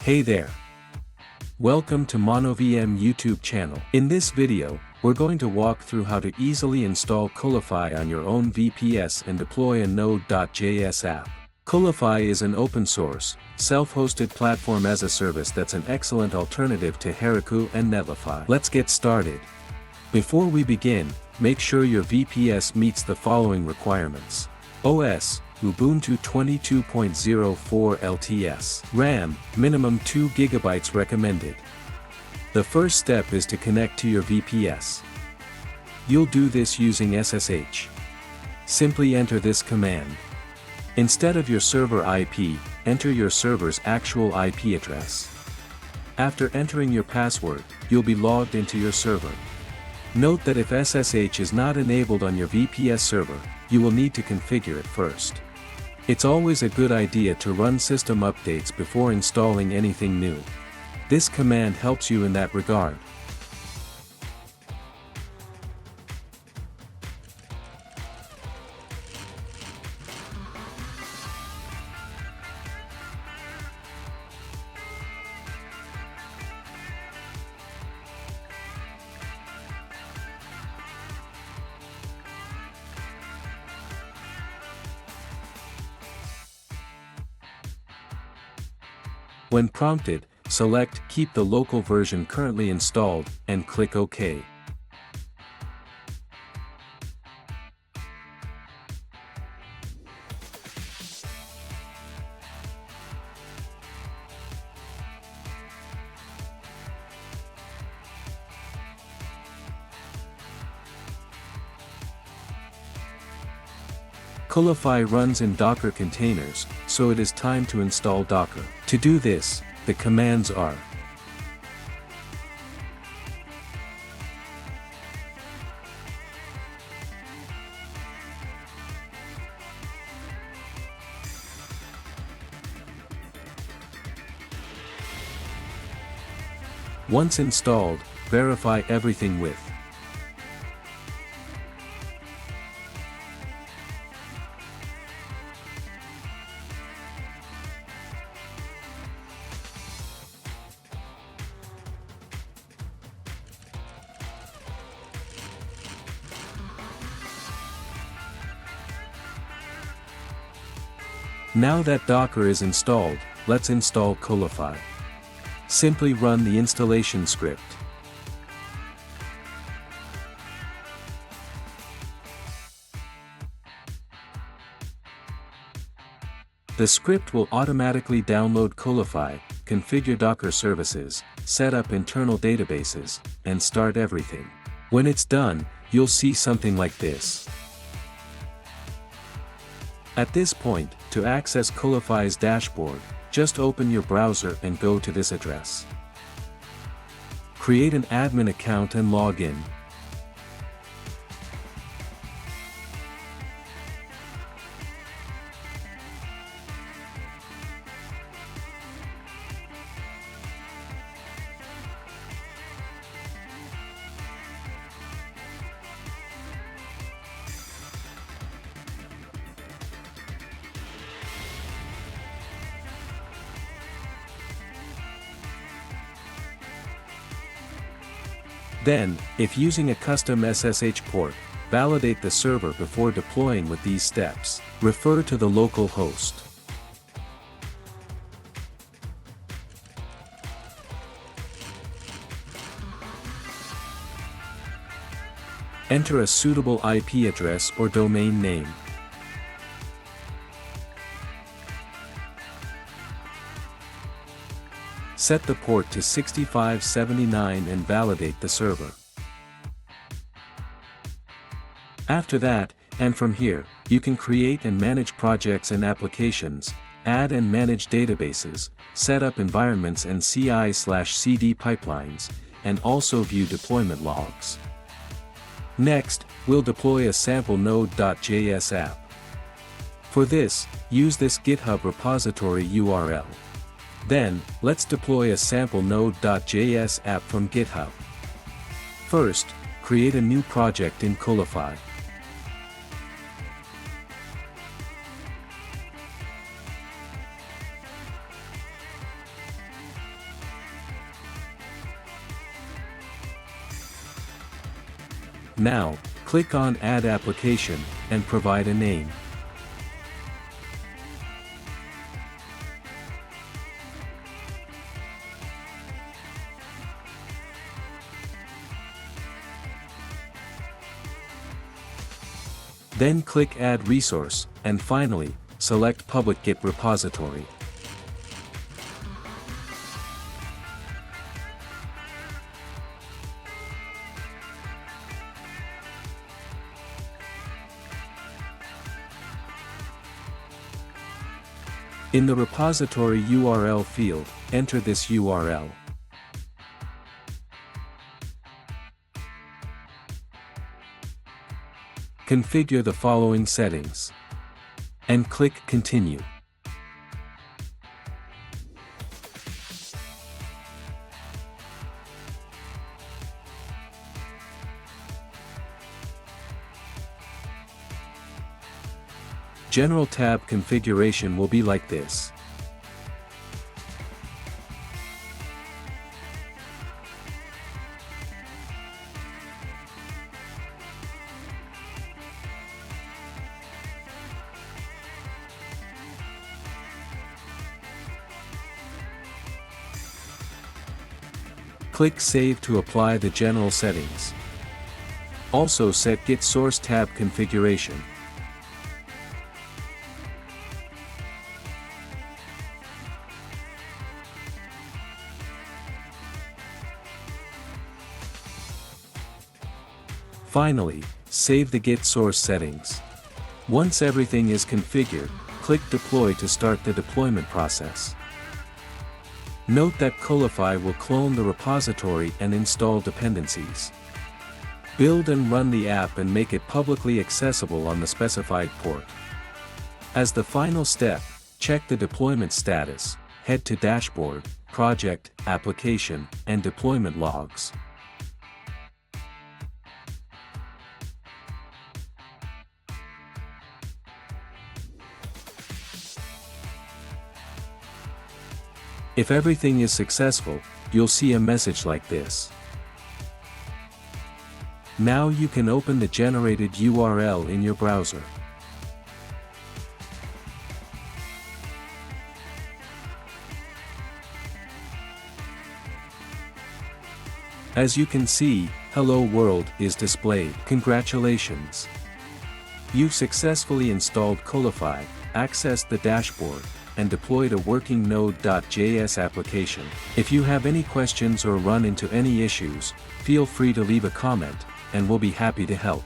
Hey there. Welcome to MonoVM YouTube channel. In this video, we're going to walk through how to easily install Coolify on your own VPS and deploy a Node.js app. Coolify is an open-source, self-hosted platform as a service that's an excellent alternative to Heroku and Netlify. Let's get started. Before we begin, make sure your VPS meets the following requirements. OS, Ubuntu 22.04 LTS. RAM, minimum 2 GB recommended. The first step is to connect to your VPS. You'll do this using SSH. Simply enter this command. Instead of your server IP, enter your server's actual IP address. After entering your password, you'll be logged into your server. Note that if SSH is not enabled on your VPS server, you will need to configure it first. It's always a good idea to run system updates before installing anything new. This command helps you in that regard. When prompted, select Keep the local version currently installed, and click OK. Coolify runs in Docker containers, so it is time to install Docker. To do this, the commands are: once installed, verify everything with Now that Docker is installed, let's install Coolify. Simply run the installation script. The script will automatically download Coolify, configure Docker services, set up internal databases, and start everything. When it's done, you'll see something like this. At this point, to access Coolify's dashboard, just open your browser and go to this address. Create an admin account and log in. Then, if using a custom SSH port, validate the server before deploying with these steps. Refer to the local host. Enter a suitable IP address or domain name. Set the port to 6579 and validate the server. After that, and from here, you can create and manage projects and applications, add and manage databases, set up environments and CI/CD pipelines, and also view deployment logs. Next, we'll deploy a sample Node.js app. For this, use this GitHub repository URL. Then, let's deploy a sample Node.js app from GitHub. First, create a new project in Coolify. Now, click on Add Application, and provide a name. Then click Add Resource, and finally, select Public Git Repository. In the repository URL field, enter this URL. Configure the following settings. And click Continue. General tab configuration will be like this. Click Save to apply the general settings. Also set Git Source tab configuration. Finally, save the Git source settings. Once everything is configured, click Deploy to start the deployment process. Note that Coolify will clone the repository and install dependencies. Build and run the app and make it publicly accessible on the specified port. As the final step, check the deployment status, head to Dashboard, Project, Application, and Deployment Logs. If everything is successful, you'll see a message like this. Now you can open the generated URL in your browser. As you can see, Hello World is displayed. Congratulations! You've successfully installed Coolify, accessed the dashboard, and deployed a working Node.js application. If you have any questions or run into any issues, feel free to leave a comment, and we'll be happy to help.